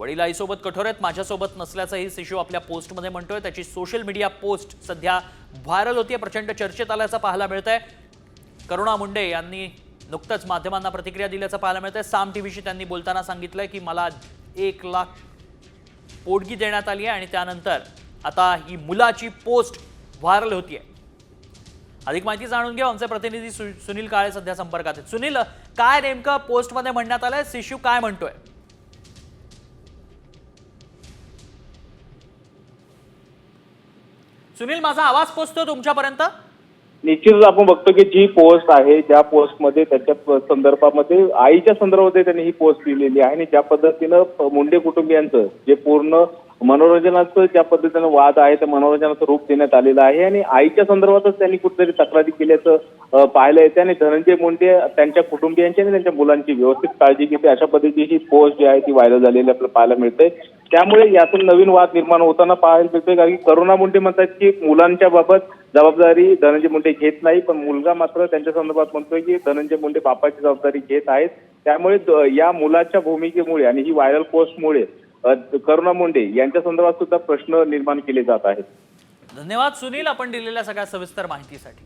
वडील आईसोबत कठोर आहेत, माझ्यासोबत नसल्याचंही शिशू आपल्या पोस्टमध्ये म्हणतोय। त्याची सोशल मीडिया पोस्ट सध्या व्हायरल होतीये, प्रचंड चर्चेत आल्याचं पाहायला मिळतंय। करुणा मुंडे यांनी नुकतंच माध्यमांना प्रतिक्रिया दिल्याचं पाहायला मिळतंय। साम टीव्हीशी त्यांनी बोलताना सांगितलंय की मला 1 लाख पोटगी देण्यात आली आहे आणि त्यानंतर आता ही मुलाची पोस्ट व्हायरल होतीये। अधिक माहिती जाणून घेऊ, आमचे प्रतिनिधी सुनील काळे सध्या संपर्कात आहेत। सुनील, काय नेमकं पोस्टमध्ये म्हणण्यात आलंय, शिशू काय म्हणतोय? सुनील, माझा आवाज पोहोचतो तुमच्यापर्यंत? निश्चितच आपण बघतो की जी पोस्ट आहे त्या पोस्टमध्ये त्याच्या संदर्भामध्ये आईच्या संदर्भामध्ये त्यांनी ही पोस्ट लिहिलेली आहे आणि ज्या पद्धतीनं मुंडे कुटुंबियांचं जे पूर्ण मनोरंजनाचं ज्या पद्धतीनं वाद आहे त्या मनोरंजनाचं रूप देण्यात आलेलं आहे आणि आईच्या संदर्भातच त्यांनी कुठेतरी तक्रारी केल्याचं पाहिलं येते आणि धनंजय मुंडे त्यांच्या कुटुंबियांची आणि त्यांच्या मुलांची व्यवस्थित काळजी घेते अशा पद्धतीची पोस्ट जी आहे ती व्हायरल झालेली आपल्याला पाहायला मिळते। त्यामुळे यातून नवीन वाद निर्माण होताना पाहायला मिळतोय, कारण की करुणा मुंडे म्हणतात की मुलांच्या बाबत जबाबदारी धनंजय मुंडे घेत नाही, पण मुलगा मात्र त्यांच्या संदर्भात म्हणतोय की धनंजय मुंडे बापाची जबाबदारी घेत आहेत। त्यामुळे या मुलाच्या भूमिकेमुळे आणि ही व्हायरल पोस्टमुळे करुणा मुंडे यांच्या संदर्भात सुद्धा प्रश्न निर्माण केले जात आहेत। धन्यवाद सुनील, आपण दिलेल्या सगळ्या सविस्तर माहितीसाठी।